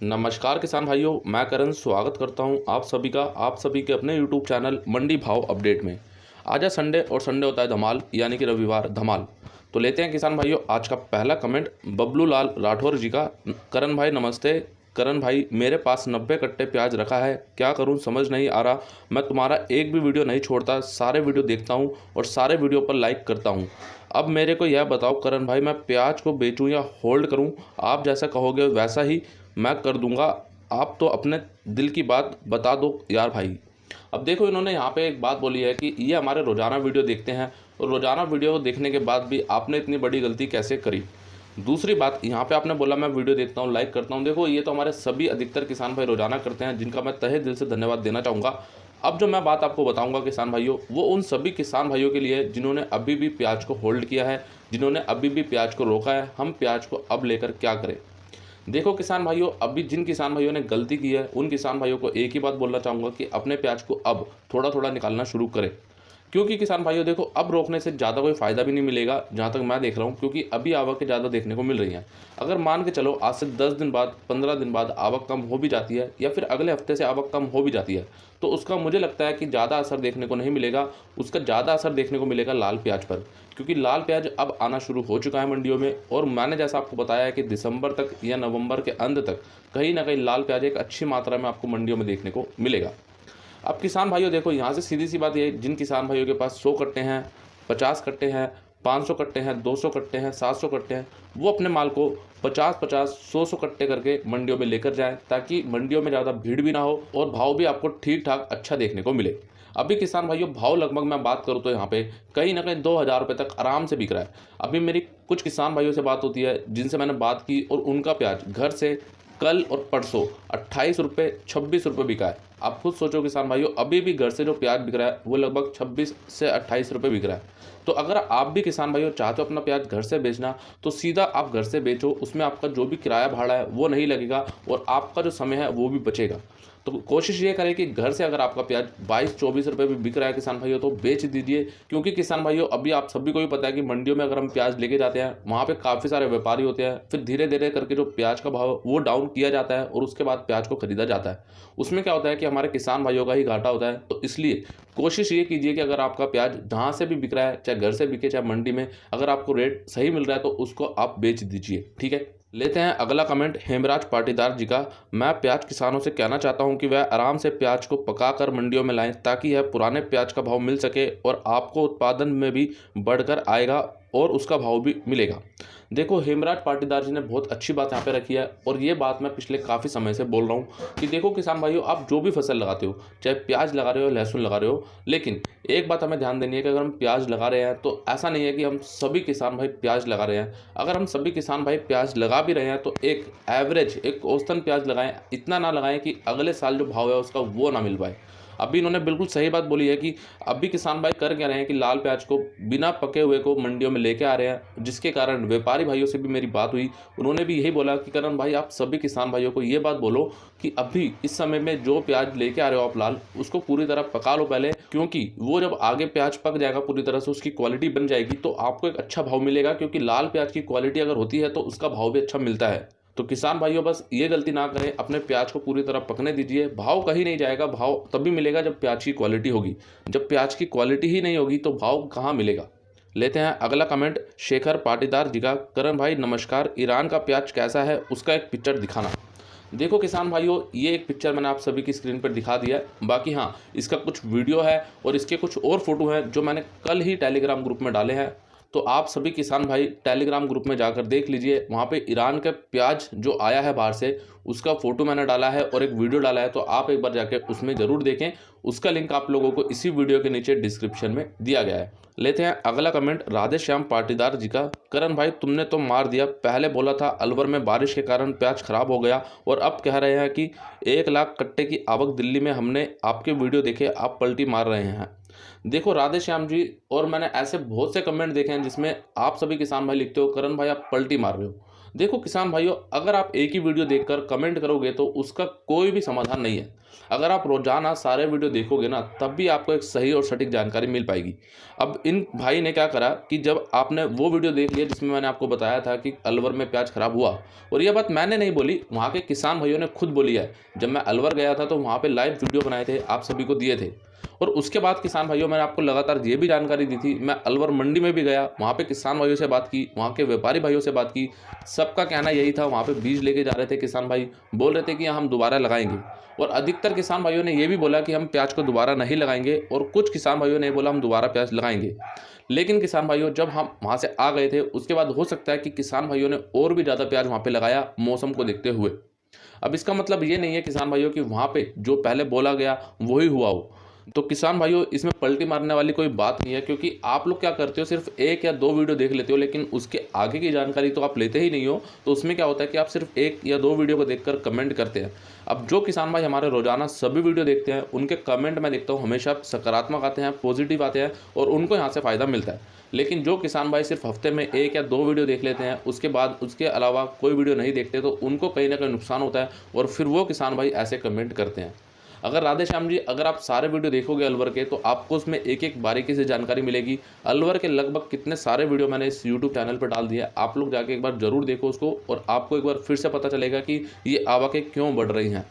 नमस्कार किसान भाइयों, मैं करण स्वागत करता हूं आप सभी का आप सभी के अपने YouTube चैनल मंडी भाव अपडेट में। आज है संडे और संडे होता है धमाल, यानी कि रविवार धमाल। तो लेते हैं किसान भाइयों आज का पहला कमेंट बबलू लाल राठौर जी का। करण भाई नमस्ते। करण भाई, मेरे पास 90 कट्टे प्याज रखा है, क्या करूं समझ नहीं आ रहा। मैं तुम्हारा एक भी वीडियो नहीं छोड़ता, सारे वीडियो देखता हूं और सारे वीडियो पर लाइक करता हूं। अब मेरे को यह बताओ करण भाई, मैं प्याज को बेचूं या होल्ड करूं? आप जैसा कहोगे वैसा ही मैं कर दूंगा। आप तो अपने दिल की बात बता दो यार भाई। अब देखो, इन्होंने यहाँ पे एक बात बोली है कि ये हमारे रोज़ाना वीडियो देखते हैं और रोज़ाना वीडियो देखने के बाद भी आपने इतनी बड़ी गलती कैसे करी। दूसरी बात, यहाँ पे आपने बोला मैं वीडियो देखता हूँ, लाइक करता हूँ। देखो, ये तो हमारे सभी अधिकतर किसान भाई रोज़ाना करते हैं, जिनका मैं तहे दिल से धन्यवाद देना चाहूँगा। अब जो मैं बात आपको बताऊँगा किसान भाइयों, वो उन सभी किसान भाइयों के लिए जिन्होंने अभी भी प्याज को होल्ड किया है, जिन्होंने अभी भी प्याज को रोका है। हम प्याज को अब लेकर क्या करें? देखो किसान भाइयों, अभी जिन किसान भाइयों ने गलती की है उन किसान भाइयों को एक ही बात बोलना चाहूँगा कि अपने प्याज को अब थोड़ा थोड़ा निकालना शुरू करें। क्योंकि किसान भाइयों देखो, अब रोकने से ज़्यादा कोई फ़ायदा भी नहीं मिलेगा जहाँ तक मैं देख रहा हूँ, क्योंकि अभी आवक ज़्यादा देखने को मिल रही हैं। अगर मान के चलो आज से 10 दिन बाद 15 दिन बाद आवक कम हो भी जाती है, या फिर अगले हफ्ते से आवक कम हो भी जाती है, तो उसका मुझे लगता है कि ज़्यादा असर देखने को नहीं मिलेगा। उसका ज़्यादा असर देखने को मिलेगा लाल प्याज पर, क्योंकि लाल प्याज अब आना शुरू हो चुका है मंडियों में। और मैंने जैसा आपको बताया है कि दिसंबर तक या नवंबर के अंत तक कहीं ना कहीं लाल प्याज एक अच्छी मात्रा में आपको मंडियों में देखने को मिलेगा। अब किसान भाइयों देखो, यहाँ से सीधी सी बात ये, जिन किसान भाइयों के पास 100 कट्टे हैं, 50 कट्टे हैं, 500 कट्टे हैं, 200 कट्टे हैं, 700 कट्टे हैं, वो अपने माल को 50-50, 100-100 कट्टे करके मंडियों में लेकर जाएं, ताकि मंडियों में ज़्यादा भीड़ भी ना हो और भाव भी आपको ठीक ठाक अच्छा देखने को मिले। अभी किसान भाइयों भाव लगभग मैं बात करूँ तो यहाँ पे कहीं ना कहीं 2000 रुपये तक आराम से बिक रहा है। अभी मेरी कुछ किसान भाइयों से बात होती है जिनसे मैंने बात की, और उनका प्याज घर से कल और परसों 28 रुपये 26 रुपये बिका है। आप खुद सोचो किसान भाइयों, अभी भी घर से जो प्याज बिक रहा है वो लगभग 26 से 28 रुपये बिक रहा है। तो अगर आप भी किसान भाइयों चाहते हो अपना प्याज घर से बेचना, तो सीधा आप घर से बेचो। उसमें आपका जो भी किराया भाड़ा है वो नहीं लगेगा और आपका जो समय है वो भी बचेगा। तो कोशिश ये करें कि घर से अगर आपका प्याज 22-24 रुपये भी बिक रहा है किसान भाइयों, तो बेच दीजिए। क्योंकि किसान भाइयों अभी आप सभी को भी पता है कि मंडियों में अगर हम प्याज लेके जाते हैं, वहाँ पे काफ़ी सारे व्यापारी होते हैं। फिर धीरे धीरे करके जो प्याज का भाव वो डाउन किया जाता है और उसके बाद प्याज को खरीदा जाता है। उसमें क्या होता है कि हमारे किसान भाइयों का ही घाटा होता है। तो इसलिए कोशिश ये कीजिए कि अगर आपका प्याज जहाँ से भी बिक रहा है, चाहे घर से बिके चाहे मंडी में, अगर आपको रेट सही मिल रहा है तो उसको आप बेच दीजिए। ठीक है, लेते हैं अगला कमेंट हेमराज पाटीदार जी का। मैं प्याज किसानों से कहना चाहता हूं कि वह आराम से प्याज को पकाकर मंडियों में लाएं, ताकि यह पुराने प्याज का भाव मिल सके और आपको उत्पादन में भी बढ़कर आएगा और उसका भाव भी मिलेगा। देखो, हेमराज पाटीदार जी ने बहुत अच्छी बात यहाँ पे रखी है, और ये बात मैं पिछले काफ़ी समय से बोल रहा हूँ कि देखो किसान भाइयों, आप जो भी फसल लगाते हो, चाहे प्याज लगा रहे हो, लहसुन लगा रहे हो, लेकिन एक बात हमें ध्यान देनी है कि अगर हम प्याज लगा रहे हैं तो ऐसा नहीं है कि हम सभी किसान भाई प्याज लगा रहे हैं। अगर हम सभी किसान भाई प्याज लगा भी रहे हैं तो एक एवरेज, एक औसतन प्याज लगाएं, इतना ना लगाएं कि अगले साल जो भाव है उसका वो ना मिल पाए। अभी इन्होंने बिल्कुल सही बात बोली है कि अभी किसान भाई कर क्या रहे हैं कि लाल प्याज को बिना पके हुए को मंडियों में लेके आ रहे हैं, जिसके कारण व्यापारी भाइयों से भी मेरी बात हुई। उन्होंने भी यही बोला कि करण भाई, आप सभी किसान भाइयों को ये बात बोलो कि अभी इस समय में जो प्याज लेके आ रहे हो आप लाल, उसको पूरी तरह पका लो पहले, क्योंकि वो जब आगे प्याज पक जाएगा पूरी तरह से, उसकी क्वालिटी बन जाएगी, तो आपको एक अच्छा भाव मिलेगा। क्योंकि लाल प्याज की क्वालिटी अगर होती है तो उसका भाव भी अच्छा मिलता है। तो किसान भाइयों बस ये गलती ना करें, अपने प्याज को पूरी तरह पकने दीजिए। भाव कहीं नहीं जाएगा, भाव तभी मिलेगा जब प्याज की क्वालिटी होगी। जब प्याज की क्वालिटी ही नहीं होगी तो भाव कहाँ मिलेगा। लेते हैं अगला कमेंट शेखर पाटीदार जी का। करण भाई नमस्कार, ईरान का प्याज कैसा है, उसका एक पिक्चर दिखाना। देखो किसान भाइयों, ये एक पिक्चर मैंने आप सभी की स्क्रीन पर दिखा दिया है। बाकी हाँ, इसका कुछ वीडियो है और इसके कुछ और फोटो हैं जो मैंने कल ही टेलीग्राम ग्रुप में डाले हैं। तो आप सभी किसान भाई टेलीग्राम ग्रुप में जाकर देख लीजिए। वहाँ पे ईरान का प्याज जो आया है बाहर से, उसका फ़ोटो मैंने डाला है और एक वीडियो डाला है। तो आप एक बार जाके उसमें ज़रूर देखें। उसका लिंक आप लोगों को इसी वीडियो के नीचे डिस्क्रिप्शन में दिया गया है। लेते हैं अगला कमेंट राधे श्याम पाटीदार जी का। करण भाई, तुमने तो मार दिया। पहले बोला था अलवर में बारिश के कारण प्याज खराब हो गया, और अब कह रहे हैं कि 1 लाख कट्टे की आवक दिल्ली में। हमने आपके वीडियो देखे, आप पलटी मार रहे हैं। देखो राधे श्याम जी, और मैंने ऐसे बहुत से कमेंट देखे हैं जिसमें आप सभी किसान भाई लिखते हो करण भाई आप पलटी मार रहे हो। देखो किसान भाइयों, अगर आप एक ही वीडियो देखकर कमेंट करोगे तो उसका कोई भी समाधान नहीं है। अगर आप रोजाना सारे वीडियो देखोगे ना, तब भी आपको एक सही और सटीक जानकारी मिल पाएगी। अब इन भाई ने क्या करा कि जब आपने वो वीडियो देख लिया जिसमें मैंने आपको बताया था कि अलवर में प्याज खराब हुआ, और यह बात मैंने नहीं बोली, वहाँ के किसान भाइयों ने खुद बोली है। जब मैं अलवर गया था तो वहाँ पे लाइव वीडियो बनाए थे, आप सभी को दिए थे। और उसके बाद किसान भाइयों, मैंने आपको लगातार ये भी जानकारी दी थी, मैं अलवर मंडी में भी गया, वहाँ पे किसान भाइयों से बात की, वहाँ के व्यापारी भाइयों से बात की। सबका कहना यही था, वहाँ पे बीज लेके जा रहे थे किसान भाई, बोल रहे थे कि हम दोबारा लगाएंगे। और अधिकतर किसान भाइयों ने ये भी बोला कि हम प्याज को दोबारा नहीं लगाएंगे, और कुछ किसान भाइयों ने बोला हम दोबारा प्याज लगाएंगे। लेकिन किसान भाइयों, जब हम वहाँ से आ गए थे उसके बाद हो सकता है कि किसान भाइयों ने और भी ज़्यादा प्याज वहाँ पे लगाया मौसम को देखते हुए। अब इसका मतलब ये नहीं है किसान भाइयों कि वहाँ पे जो पहले बोला गया वही हुआ हो। तो किसान भाइयों, इसमें पलटी मारने वाली कोई बात नहीं है, क्योंकि आप लोग क्या करते हो, सिर्फ एक या दो वीडियो देख लेते हो, लेकिन उसके आगे की जानकारी तो आप लेते ही नहीं हो। तो उसमें क्या होता है कि आप सिर्फ एक या दो वीडियो को देखकर कमेंट करते हैं। अब जो किसान भाई हमारे रोजाना सभी वीडियो देखते हैं, उनके कमेंट मैं देखता हूँ हमेशा सकारात्मक आते हैं, पॉजिटिव आते हैं, और उनको यहाँ से फ़ायदा मिलता है। लेकिन जो किसान भाई सिर्फ हफ्ते में एक या दो वीडियो देख लेते हैं, उसके बाद उसके अलावा कोई वीडियो नहीं देखते, तो उनको कहीं ना कहीं नुकसान होता है, और फिर वो किसान भाई ऐसे कमेंट करते हैं। अगर राधे श्याम जी, अगर आप सारे वीडियो देखोगे अलवर के, तो आपको उसमें एक एक बारीकी से जानकारी मिलेगी। अलवर के लगभग कितने सारे वीडियो मैंने इस यूट्यूब चैनल पर डाल दिया है, आप लोग जाके एक बार जरूर देखो उसको, और आपको एक बार फिर से पता चलेगा कि ये आवकें क्यों बढ़ रही हैं।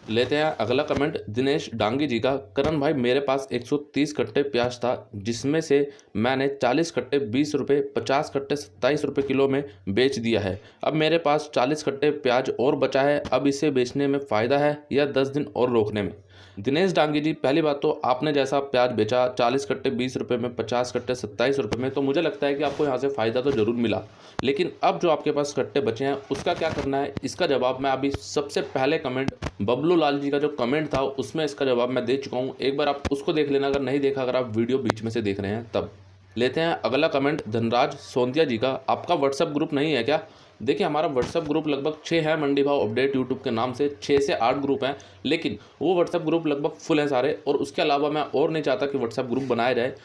लेते हैं अगला कमेंट दिनेश डांगी जी का। करण भाई, मेरे पास 130 कट्टे प्याज था, जिसमें से मैंने 40 कट्टे 20 रुपये, 50 कट्टे 27 रुपये किलो में बेच दिया है। अब मेरे पास 40 कट्टे प्याज और बचा है। अब इसे बेचने में फ़ायदा है या 10 दिन और रोकने में? दिनेश डांगी जी, पहली बात तो आपने जैसा प्याज बेचा 40 कट्टे 20 रुपये में, 50 कट्टे 27 रुपये में, तो मुझे लगता है कि आपको यहाँ से फ़ायदा तो ज़रूर मिला। लेकिन अब जो आपके पास कट्टे बचे हैं उसका क्या करना है, इसका जवाब मैं अभी सबसे पहले कमेंट बबलू लाल जी का जो कमेंट था उसमें इसका जवाब मैं दे चुका हूँ। एक बार आप उसको देख लेना, अगर नहीं देखा, अगर आप वीडियो बीच में से देख रहे हैं तब। लेते हैं अगला कमेंट धनराज सोंदिया जी का। आपका व्हाट्सएप ग्रुप नहीं है क्या? देखिए, हमारा व्हाट्सएप ग्रुप लगभग 6 है, मंडी भाव अपडेट यूट्यूब के नाम से 6 से 8 ग्रुप हैं, लेकिन वो व्हाट्सएप ग्रुप लगभग फुल हैं सारे। और उसके अलावा मैं और नहीं चाहता कि व्हाट्सएप ग्रुप बनाया जाए,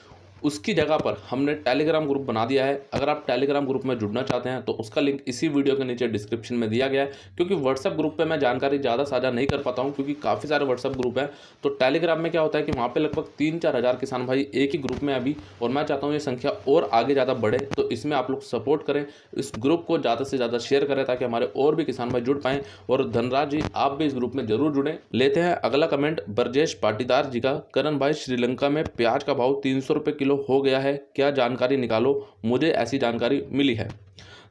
उसकी जगह पर हमने टेलीग्राम ग्रुप बना दिया है। अगर आप टेलीग्राम ग्रुप में जुड़ना चाहते हैं तो उसका लिंक इसी वीडियो के नीचे डिस्क्रिप्शन में दिया गया है, क्योंकि व्हाट्सएप ग्रुप पे मैं जानकारी ज़्यादा साझा नहीं कर पाता हूं, क्योंकि काफ़ी सारे व्हाट्सएप ग्रुप हैं। तो टेलीग्राम में क्या होता है कि वहाँ पे लगभग 3-4 हज़ार किसान भाई एक ही ग्रुप में अभी, और मैं चाहता हूँ ये संख्या और आगे ज़्यादा बढ़े। तो इसमें आप लोग सपोर्ट करें, इस ग्रुप को ज़्यादा से ज़्यादा शेयर करें, ताकि हमारे और भी किसान भाई जुड़ पाएँ। और धनराज जी, आप भी इस ग्रुप में जरूर जुड़ें। लेते हैं अगला कमेंट ब्रजेश पाटीदार जी का। करण भाई, श्रीलंका में प्याज का भाव 300 रुपये किलो हो गया है, क्या जानकारी निकालो, मुझे ऐसी जानकारी मिली है।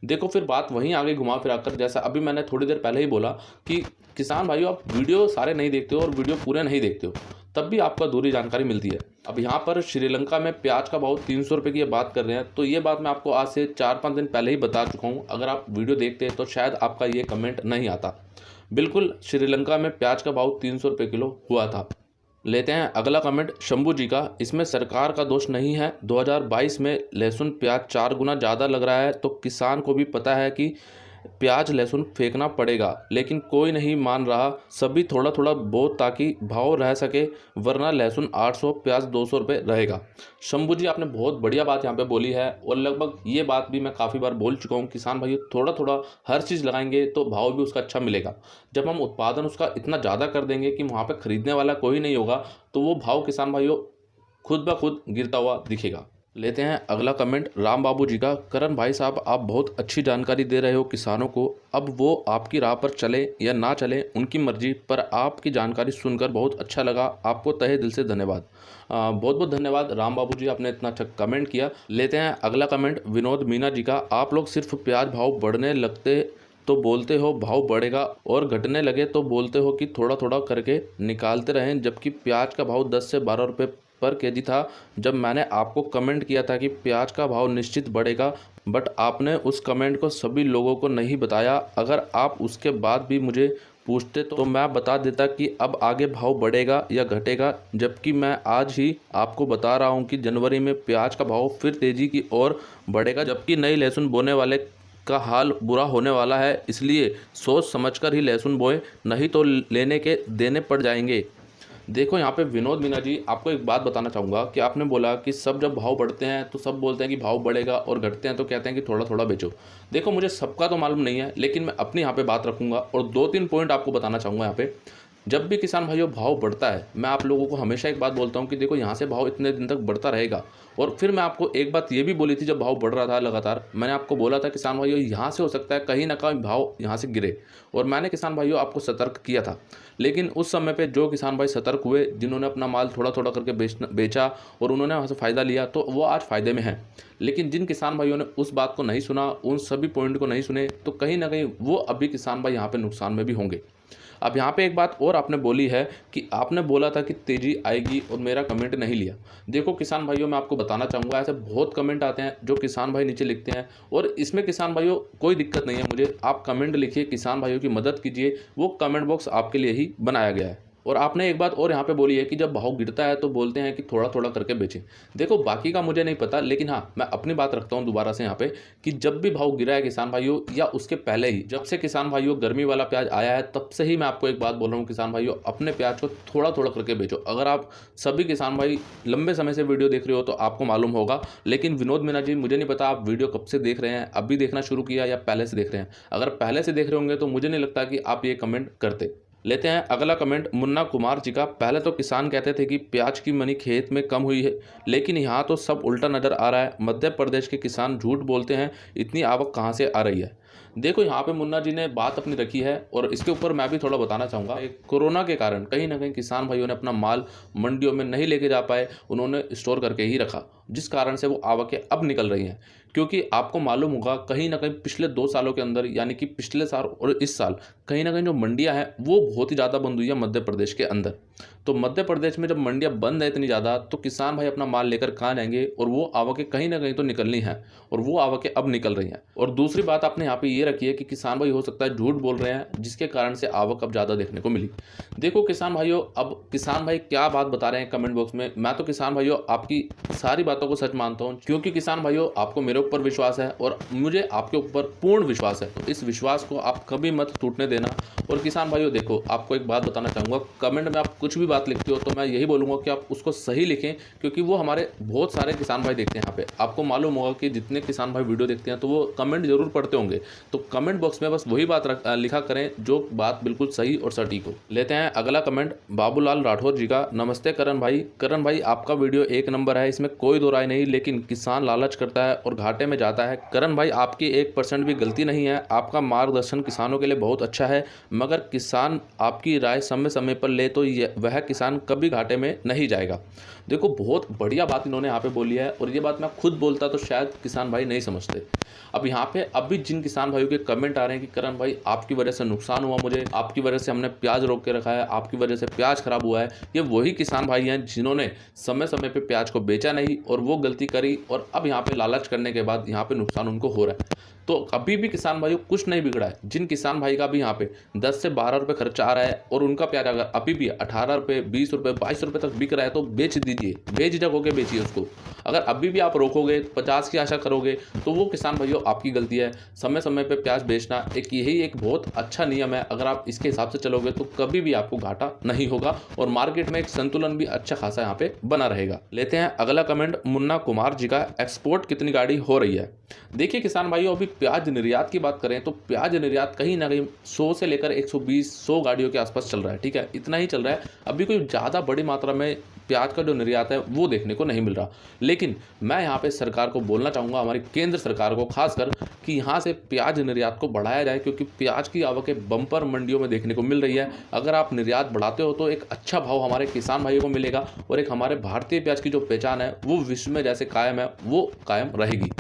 देखो, फिर बात वहीं आगे घुमा फिरा कर, जैसा अभी मैंने थोड़ी देर पहले ही बोला कि किसान भाइयों, आप वीडियो सारे नहीं देखते हो और वीडियो पूरे नहीं देखते हो, तब भी आपको अधूरी जानकारी मिलती है। अब यहाँ पर श्रीलंका में प्याज का भाव 300 रुपये की बात कर रहे हैं, तो ये बात मैं आपको आज से 4-5 दिन पहले ही बता चुका हूँ। अगर आप वीडियो देखते तो शायद आपका ये कमेंट नहीं आता। बिल्कुल, श्रीलंका में प्याज का भाव 300 रुपये किलो हुआ था। लेते हैं अगला कमेंट शंभू जी का। इसमें सरकार का दोष नहीं है, 2022 में लहसुन प्याज 4 गुना ज़्यादा लग रहा है, तो किसान को भी पता है कि प्याज लहसुन फेंकना पड़ेगा, लेकिन कोई नहीं मान रहा। सभी थोड़ा थोड़ा बहुत, ताकि भाव रह सके, वरना लहसुन 800, प्याज 200 रुपये रहेगा। शंभू जी, आपने बहुत बढ़िया बात यहाँ पे बोली है, और लगभग ये बात भी मैं काफ़ी बार बोल चुका हूँ। किसान भाइयों, थोड़ा थोड़ा हर चीज़ लगाएंगे तो भाव भी उसका अच्छा मिलेगा। जब हम उत्पादन उसका इतना ज़्यादा कर देंगे कि वहाँ पर खरीदने वाला कोई नहीं होगा, तो वो भाव किसान भाइयों खुद ब खुद गिरता हुआ दिखेगा। लेते हैं अगला कमेंट राम बाबू जी का। करण भाई साहब, आप बहुत अच्छी जानकारी दे रहे हो किसानों को, अब वो आपकी राह पर चले या ना चले उनकी मर्जी, पर आपकी जानकारी सुनकर बहुत अच्छा लगा, आपको तहे दिल से धन्यवाद। बहुत बहुत धन्यवाद राम बाबू जी, आपने इतना अच्छा कमेंट किया। लेते हैं अगला कमेंट विनोद मीना जी का। आप लोग सिर्फ प्याज भाव बढ़ने लगते तो बोलते हो भाव बढ़ेगा, और घटने लगे तो बोलते हो कि थोड़ा थोड़ा करके निकालते रहें, जबकि प्याज का भाव 10 से 12 रुपये पर केजी था जब मैंने आपको कमेंट किया था कि प्याज का भाव निश्चित बढ़ेगा, बट आपने उस कमेंट को सभी लोगों को नहीं बताया। अगर आप उसके बाद भी मुझे पूछते तो मैं बता देता कि अब आगे भाव बढ़ेगा या घटेगा, जबकि मैं आज ही आपको बता रहा हूं कि जनवरी में प्याज का भाव फिर तेज़ी की ओर बढ़ेगा, जबकि नई लहसुन बोने वाले का हाल बुरा होने वाला है। इसलिए सोच समझकर ही लहसुन बोएं, नहीं तो लेने के देने पड़ जाएंगे। देखो यहाँ पे विनोद मीना जी, आपको एक बात बताना चाहूँगा कि आपने बोला कि सब जब भाव बढ़ते हैं तो सब बोलते हैं कि भाव बढ़ेगा और घटते हैं तो कहते हैं कि थोड़ा थोड़ा बेचो। देखो मुझे सबका तो मालूम नहीं है, लेकिन मैं अपनी यहाँ पे बात रखूँगा और 2-3 पॉइंट आपको बताना चाहूँगा यहाँ पे। जब भी किसान भाइयों भाव बढ़ता है, मैं आप लोगों को हमेशा एक बात बोलता हूँ कि देखो यहाँ से भाव इतने दिन तक बढ़ता रहेगा। और फिर मैं आपको एक बात ये भी बोली थी, जब भाव बढ़ रहा था लगातार, मैंने आपको बोला था किसान भाइयों यहाँ से हो सकता है कहीं ना कहीं भाव यहाँ से गिरे, और मैंने किसान भाइयों आपको सतर्क किया था। लेकिन उस समय पे जो किसान भाई सतर्क हुए, जिन्होंने अपना माल थोड़ा थोड़ा करके बेचा और उन्होंने वहाँ से फ़ायदा लिया, तो वो आज फ़ायदे में हैं। लेकिन जिन किसान भाइयों ने उस बात को नहीं सुना, उन सभी पॉइंट को नहीं सुने, तो कहीं ना कहीं वो अभी किसान भाई यहाँ पे नुकसान में भी होंगे। अब यहाँ पे एक बात और आपने बोली है कि आपने बोला था कि तेज़ी आएगी और मेरा कमेंट नहीं लिया। देखो किसान भाइयों, मैं आपको बताना चाहूँगा, ऐसे बहुत कमेंट आते हैं जो किसान भाई नीचे लिखते हैं, और इसमें किसान भाइयों कोई दिक्कत नहीं है मुझे, आप कमेंट लिखिए, किसान भाइयों की मदद कीजिए, वो कमेंट बॉक्स आपके लिए ही बनाया गया है। और आपने एक बात और यहाँ पे बोली है कि जब भाव गिरता है तो बोलते हैं कि थोड़ा थोड़ा करके बेचें। देखो बाकी का मुझे नहीं पता, लेकिन हाँ मैं अपनी बात रखता हूँ दोबारा से यहाँ पे कि जब भी भाव गिरा है किसान भाइयों, या उसके पहले ही, जब से किसान भाइयों गर्मी वाला प्याज आया है, तब से ही मैं आपको एक बात बोल रहा हूँ किसान भाइयों, अपने प्याज को थोड़ा थोड़ा करके बेचो। अगर आप सभी किसान भाई लंबे समय से वीडियो देख रहे हो तो आपको मालूम होगा, लेकिन विनोद मीना जी, मुझे नहीं पता आप वीडियो कब से देख रहे हैं, अभी देखना शुरू किया या पहले से देख रहे हैं। अगर पहले से देख रहे होंगे तो मुझे नहीं लगता कि आप ये कमेंट करते। लेते हैं अगला कमेंट मुन्ना कुमार जी का। पहले तो किसान कहते थे कि प्याज की मनी खेत में कम हुई है, लेकिन यहाँ तो सब उल्टा नज़र आ रहा है। मध्य प्रदेश के किसान झूठ बोलते हैं, इतनी आवक कहाँ से आ रही है। देखो यहाँ पे मुन्ना जी ने बात अपनी रखी है, और इसके ऊपर मैं भी थोड़ा बताना चाहूँगा। कोरोना के कारण कहीं ना कहीं किसान भाइयों ने अपना माल मंडियों में नहीं लेके जा पाए, उन्होंने स्टोर करके ही रखा, जिस कारण से वो आवकें अब निकल रही हैं। क्योंकि आपको मालूम होगा कहीं ना कहीं पिछले 2 सालों के अंदर, यानी कि पिछले साल और इस साल, कहीं ना कहीं जो मंडियां हैं वो बहुत ही ज़्यादा बंद हुई है मध्य प्रदेश के अंदर। तो मध्य प्रदेश में जब मंडियां बंद है इतनी ज़्यादा, तो किसान भाई अपना माल लेकर कहाँ जाएंगे, और वो आवकें कहीं ना कहीं तो निकलनी है, और वो आवकें अब निकल रही हैं। और दूसरी बात आपने यहाँ पे ये रखी है कि किसान भाई हो सकता है झूठ बोल रहे हैं, जिसके कारण से आवक अब ज़्यादा देखने को मिली। देखो किसान भाइयों, अब किसान भाई क्या बात बता रहे हैं कमेंट बॉक्स में, मैं तो किसान भाइयों आपकी सारी बातों को सच मानता हूँ, क्योंकि किसान भाइयों आपको मेरे ऊपर विश्वास है और मुझे आपके ऊपर पूर्ण विश्वास है। तो इस विश्वास को आप कभी मत टूटने देना। और किसान भाइयों देखो, आपको एक बात बताना चाहूँगा, कमेंट में आप कुछ भी बात लिखते हो तो मैं यही बोलूँगा कि आप उसको सही लिखें, क्योंकि वो हमारे बहुत सारे किसान भाई देखते हैं यहाँ पे। आपको मालूम होगा कि जितने किसान भाई वीडियो देखते हैं तो वो कमेंट जरूर पढ़ते होंगे, तो कमेंट बॉक्स में बस वही बात लिखा करें जो बात बिल्कुल सही और सटीक हो। लेते हैं अगला कमेंट बाबूलाल राठौर जी का। नमस्ते करण भाई। करण भाई आपका वीडियो एक नंबर है, इसमें कोई दो राय नहीं, लेकिन किसान लालच करता है और घाटे में जाता है। करण भाई आपकी 1% भी गलती नहीं है, आपका मार्गदर्शन किसानों के लिए बहुत अच्छा है, मगर किसान आपकी राय समय समय पर ले तो वह किसान कभी घाटे में नहीं जाएगा। देखो बहुत बढ़िया बात इन्होंने यहाँ पे बोली है, और ये बात मैं खुद बोलता तो शायद किसान भाई नहीं समझते। अब यहाँ पे अभी जिन किसान भाइयों के कमेंट आ रहे हैं कि करण भाई आपकी वजह से नुकसान हुआ, मुझे आपकी वजह से हमने प्याज रोक के रखा है, आपकी वजह से प्याज खराब हुआ है, ये वही किसान भाई हैं जिन्होंने समय समय पे प्याज को बेचा नहीं और वो गलती करी, और अब यहाँ पे लालच करने के बाद यहाँ पे नुकसान उनको हो रहा है। तो अभी भी किसान भाइयों कुछ नहीं बिगड़ा है। जिन किसान भाई का भी यहाँ पे 10 से 12 रुपये खर्चा आ रहा है, और उनका प्याज अगर अभी भी 18 रुपये, 20 रुपये, 22 रुपये तक बिक रहा है, तो बेच दीजिए, बेझिझक होकर बेचिए उसको। अगर अभी भी आप रोकोगे, 50 की आशा करोगे, तो वो किसान भाइयों आपकी गलती है। समय समय पे प्याज बेचना यही एक बहुत अच्छा नियम है। अगर आप इसके हिसाब से चलोगे तो कभी भी आपको घाटा नहीं होगा, और मार्केट में एक संतुलन भी अच्छा खासा यहाँ पे बना रहेगा। लेते हैं अगला कमेंट मुन्ना कुमार जी का। एक्सपोर्ट कितनी गाड़ी हो रही है। देखिए किसान भाइयों, अभी प्याज निर्यात की बात करें तो प्याज निर्यात कहीं ना कहीं 100 से लेकर 120-100 गाड़ियों के आसपास चल रहा है। ठीक है, इतना ही चल रहा है। अभी कोई ज़्यादा बड़ी मात्रा में प्याज का जो निर्यात है वो देखने को नहीं मिल रहा। लेकिन मैं यहाँ पे सरकार को बोलना चाहूँगा, हमारी केंद्र सरकार को खासकर, कि यहाँ से प्याज निर्यात को बढ़ाया जाए, क्योंकि प्याज की आवकें बम्पर मंडियों में देखने को मिल रही है। अगर आप निर्यात बढ़ाते हो तो एक अच्छा भाव हमारे किसान भाइयों को मिलेगा, और एक हमारे भारतीय प्याज की जो पहचान है वो विश्व में जैसे कायम है वो कायम रहेगी।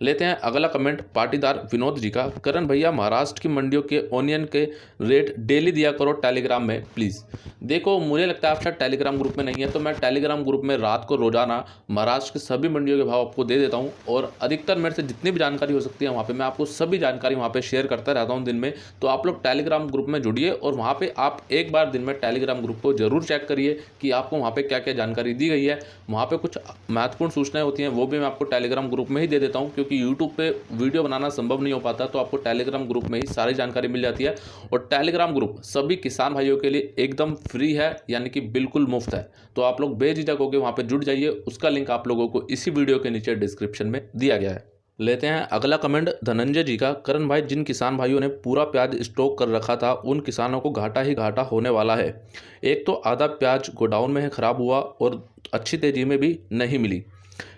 लेते हैं अगला कमेंट पाटीदार विनोद जी का। करण भैया महाराष्ट्र की मंडियों के ओनियन के रेट डेली दिया करो टेलीग्राम में प्लीज़। देखो मुझे लगता है आप शायद टेलीग्राम ग्रुप में नहीं है, तो मैं टेलीग्राम ग्रुप में रात को रोजाना महाराष्ट्र के सभी मंडियों के भाव आपको दे देता हूं, और अधिकतर मेरे से जितनी भी जानकारी हो सकती है वहाँ पे मैं आपको सभी जानकारी वहाँ पे शेयर करता रहता हूँ दिन में। तो आप लोग टेलीग्राम ग्रुप में जुड़िए, और वहाँ पर आप एक बार दिन में टेलीग्राम ग्रुप को जरूर चेक करिए कि आपको वहाँ पर क्या क्या जानकारी दी गई है। वहाँ पर कुछ महत्वपूर्ण सूचनाएँ होती हैं, वो भी मैं आपको टेलीग्राम ग्रुप में ही दे देता हूँ, क्योंकि यूट्यूब पे वीडियो बनाना संभव नहीं हो पाता, तो आपको टेलीग्राम ग्रुप में ही सारी जानकारी मिल जाती है। और टेलीग्राम ग्रुप सभी किसान भाइयों के लिए एकदम फ्री है, यानी कि बिल्कुल मुफ्त है। तो आप लोग बेझिझक होकर वहाँ पर जुड़ जाइए। उसका लिंक आप लोगों को इसी वीडियो के नीचे डिस्क्रिप्शन में दिया गया है। लेते हैं अगला कमेंट धनंजय जी का। करण भाई, जिन किसान भाइयों ने पूरा प्याज स्टॉक कर रखा था उन किसानों को घाटा ही घाटा होने वाला है। एक तो आधा प्याज गोडाउन में है खराब हुआ और अच्छी तेजी में भी नहीं मिली।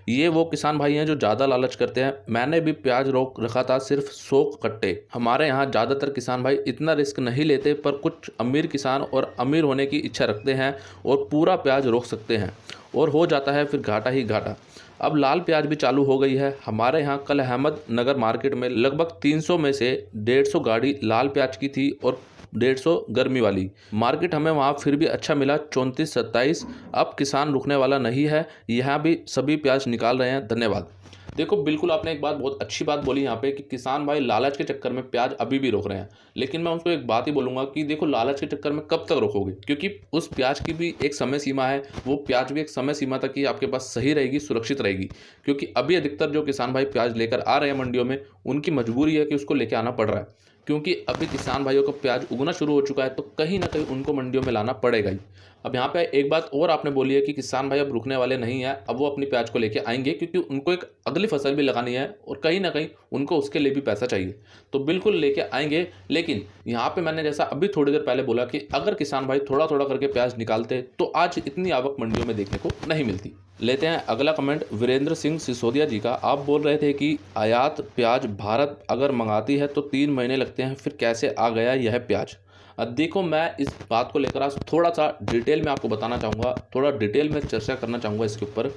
ये वो किसान भाई हैं जो ज़्यादा लालच करते हैं। मैंने भी प्याज रोक रखा था सिर्फ 100 कट्टे। हमारे यहाँ ज़्यादातर किसान भाई इतना रिस्क नहीं लेते, पर कुछ अमीर किसान और अमीर होने की इच्छा रखते हैं और पूरा प्याज रोक सकते हैं और हो जाता है फिर घाटा ही घाटा। अब लाल प्याज भी चालू हो गई है। हमारे यहाँ कल अहमदनगर मार्केट में लगभग 300 में से 150 गाड़ी लाल प्याज की थी और 150 गर्मी वाली। मार्केट हमें वहाँ फिर भी अच्छा मिला, 34-27। अब किसान रुकने वाला नहीं है, यहाँ भी सभी प्याज निकाल रहे हैं। धन्यवाद। देखो, बिल्कुल आपने एक बात बहुत अच्छी बात बोली यहाँ पे कि किसान भाई लालच के चक्कर में प्याज अभी भी रोक रहे हैं। लेकिन मैं उनको एक बात ही बोलूँगा कि देखो, लालच के चक्कर में कब तक रोकोगे, क्योंकि उस प्याज की भी एक समय सीमा है। वो प्याज भी एक समय सीमा तक ही आपके पास सही रहेगी, सुरक्षित रहेगी। क्योंकि अभी अधिकतर जो किसान भाई प्याज लेकर आ रहे हैं मंडियों में, उनकी मजबूरी है कि उसको लेकर आना पड़ रहा है, क्योंकि अभी किसान भाइयों का प्याज उगना शुरू हो चुका है, तो कहीं ना कहीं उनको मंडियों में लाना पड़ेगा ही। अब यहाँ पे एक बात और आपने बोली है कि किसान भाई अब रुकने वाले नहीं हैं, अब वो अपनी प्याज को लेके आएंगे, क्योंकि उनको एक अगली फसल भी लगानी है और कहीं ना कहीं उनको उसके लिए भी पैसा चाहिए। तो बिल्कुल लेके आएंगे। लेकिन यहाँ पे मैंने जैसा अभी थोड़ी देर पहले बोला कि अगर किसान भाई थोड़ा थोड़ा करके प्याज निकालते तो आज इतनी आवक मंडियों में देखने को नहीं मिलती। लेते हैं अगला कमेंट वीरेंद्र सिंह सिसोदिया जी का। आप बोल रहे थे कि आयात प्याज भारत अगर मंगाती है तो 3 महीने लगते हैं, फिर कैसे आ गया यह प्याज? देखो, मैं इस बात को लेकर आज थोड़ा सा डिटेल में आपको बताना चाहूँगा, थोड़ा डिटेल में चर्चा करना चाहूँगा इसके ऊपर।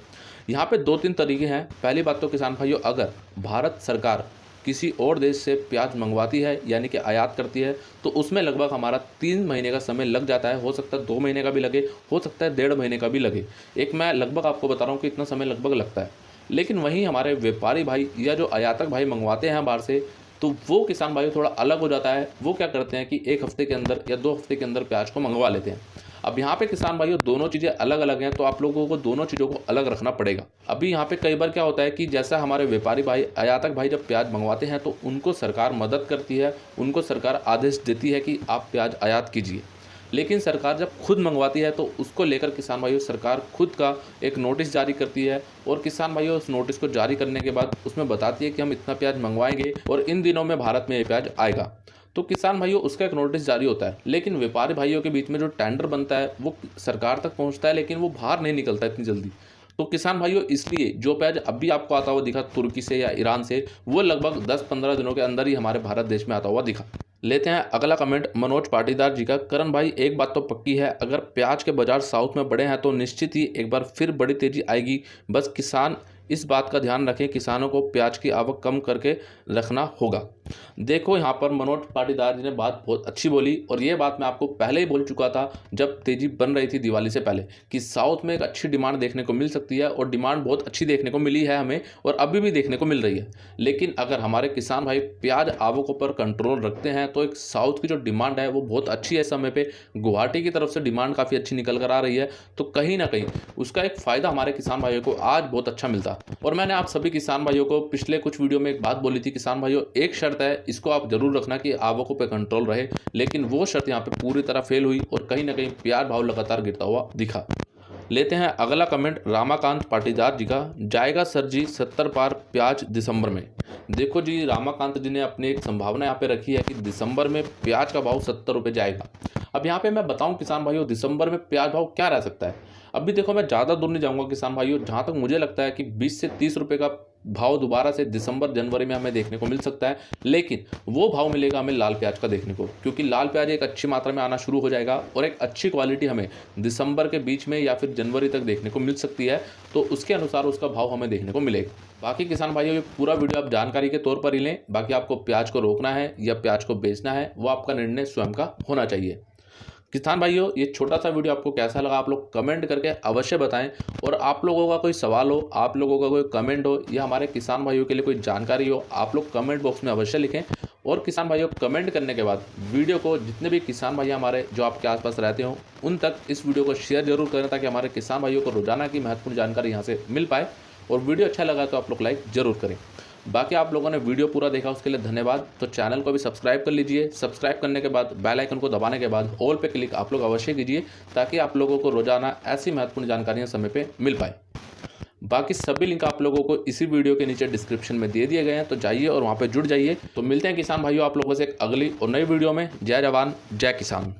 यहाँ पे 2-3 तरीके हैं। पहली बात तो किसान भाइयों, अगर भारत सरकार किसी और देश से प्याज मंगवाती है, यानी कि आयात करती है, तो उसमें लगभग हमारा 3 महीने का समय लग जाता है। हो सकता है 2 महीने का भी लगे, हो सकता है 1.5 महीने का भी लगे। एक मैं लगभग आपको बता रहा हूँ कि इतना समय लगभग लगता है। लेकिन वहीं हमारे व्यापारी भाई या जो आयातक भाई मंगवाते हैं बाहर से, तो वो किसान भाई थोड़ा अलग हो जाता है। वो क्या करते हैं कि 1 हफ्ते के अंदर या 2 हफ्ते के अंदर प्याज को मंगवा लेते हैं। अब यहाँ पे किसान भाइयों दोनों चीज़ें अलग अलग हैं, तो आप लोगों को दोनों चीज़ों को अलग रखना पड़ेगा। अभी यहाँ पे कई बार क्या होता है कि जैसा हमारे व्यापारी भाई आयातक भाई जब प्याज मंगवाते हैं तो उनको सरकार मदद करती है, उनको सरकार आदेश देती है कि आप प्याज आयात कीजिए। लेकिन सरकार जब खुद मंगवाती है तो उसको लेकर किसान भाइयों सरकार खुद का एक नोटिस जारी करती है, और किसान भाइयों उस नोटिस को जारी करने के बाद उसमें बताती है कि हम इतना प्याज मंगवाएंगे और इन दिनों में भारत में ये प्याज आएगा। तो किसान भाइयों उसका एक नोटिस जारी होता है। लेकिन व्यापारी भाइयों के बीच में जो टेंडर बनता है वो सरकार तक पहुंचता है, लेकिन वो बाहर नहीं निकलता इतनी जल्दी। तो किसान भाइयों इसलिए जो प्याज अभी आपको आता हुआ दिखा तुर्की से या ईरान से, वो लगभग 10-15 दिनों के अंदर ही हमारे भारत देश में आता हुआ दिखा। लेते हैं अगला कमेंट मनोज पाटीदार जी का। करण भाई, एक बात तो पक्की है, अगर प्याज के बाजार साउथ में बढ़े हैं तो निश्चित ही एक बार फिर बड़ी तेजी आएगी। बस किसान इस बात का ध्यान रखें, किसानों को प्याज की आवक कम करके रखना होगा। देखो, यहाँ पर मनोज पाटीदार जी ने बात बहुत अच्छी बोली, और ये बात मैं आपको पहले ही बोल चुका था जब तेजी बन रही थी दिवाली से पहले, कि साउथ में एक अच्छी डिमांड देखने को मिल सकती है, और डिमांड बहुत अच्छी देखने को मिली है हमें, और अभी भी देखने को मिल रही है। लेकिन अगर हमारे किसान भाई प्याज आवकों पर कंट्रोल रखते हैं तो एक साउथ की जो डिमांड है वो बहुत अच्छी है। समय पे गुवाहाटी की तरफ से डिमांड काफ़ी अच्छी निकल कर आ रही है, तो कहीं ना कहीं उसका एक फ़ायदा हमारे किसान भाइयों को आज बहुत अच्छा मिलता। और मैंने आप सभी किसान भाइयों को पिछले कुछ वीडियो में एक बात बोली थी, किसान भाइयों एक शर्त है, इसको आप जरूर रखना कि आवकों पे कंट्रोल रहे। लेकिन वो शर्त यहाँ पे पूरी तरह फेल हुई और कहीं ना कहीं प्याज भाव लगातार गिरता हुआ दिखा। लेते हैं अगला कमेंट रामाकांत पाटीदार जी का। जाएगा सर जी 70 पार प्याज दिसंबर में। देखो जी, रामाकांत जी ने अपनी एक संभावना यहाँ पे रखी है कि दिसंबर में प्याज का भाव 70 रुपये जाएगा। अब यहाँ पे मैं बताऊँ किसान भाइयों, दिसंबर में प्याज भाव क्या रह सकता है। अभी देखो, मैं ज़्यादा दूर नहीं जाऊँगा किसान भाइयों, जहाँ तक मुझे लगता है कि 20 से 30 रुपये का भाव दोबारा से दिसंबर जनवरी में हमें देखने को मिल सकता है। लेकिन वो भाव मिलेगा हमें लाल प्याज का देखने को, क्योंकि लाल प्याज एक अच्छी मात्रा में आना शुरू हो जाएगा और एक अच्छी क्वालिटी हमें दिसंबर के बीच में या फिर जनवरी तक देखने को मिल सकती है। तो उसके अनुसार उसका भाव हमें देखने को मिलेगा। बाकी किसान भाइयों, ये पूरा वीडियो आप जानकारी के तौर पर ही लें। बाकी आपको प्याज को रोकना है या प्याज को बेचना है, वो आपका निर्णय स्वयं का होना चाहिए। किसान भाइयों, ये छोटा सा वीडियो आपको कैसा लगा आप लोग कमेंट करके अवश्य बताएं। और आप लोगों का कोई सवाल हो, आप लोगों का कोई कमेंट हो, या हमारे किसान भाइयों के लिए कोई जानकारी हो, आप लोग कमेंट बॉक्स में अवश्य लिखें। और किसान भाइयों, कमेंट करने के बाद वीडियो को जितने भी किसान भाई हमारे जो आपके आसपास रहते हो उन तक इस वीडियो को शेयर जरूर करें, ताकि हमारे किसान भाइयों को रोजाना की महत्वपूर्ण जानकारी यहाँ से मिल पाए। और वीडियो अच्छा लगा तो आप लोग लाइक जरूर करें। बाकी आप लोगों ने वीडियो पूरा देखा उसके लिए धन्यवाद। तो चैनल को भी सब्सक्राइब कर लीजिए। सब्सक्राइब करने के बाद बेल आइकन को दबाने के बाद ऑल पे क्लिक आप लोग अवश्य कीजिए, ताकि आप लोगों को रोजाना ऐसी महत्वपूर्ण जानकारियाँ समय पे मिल पाए। बाकी सभी लिंक आप लोगों को इसी वीडियो के नीचे डिस्क्रिप्शन में दे दिए गए हैं, तो जाइए और वहाँ पे जुड़ जाइए। तो मिलते हैं किसान भाइयों आप लोगों से एक अगली और नई वीडियो में। जय जवान जय किसान।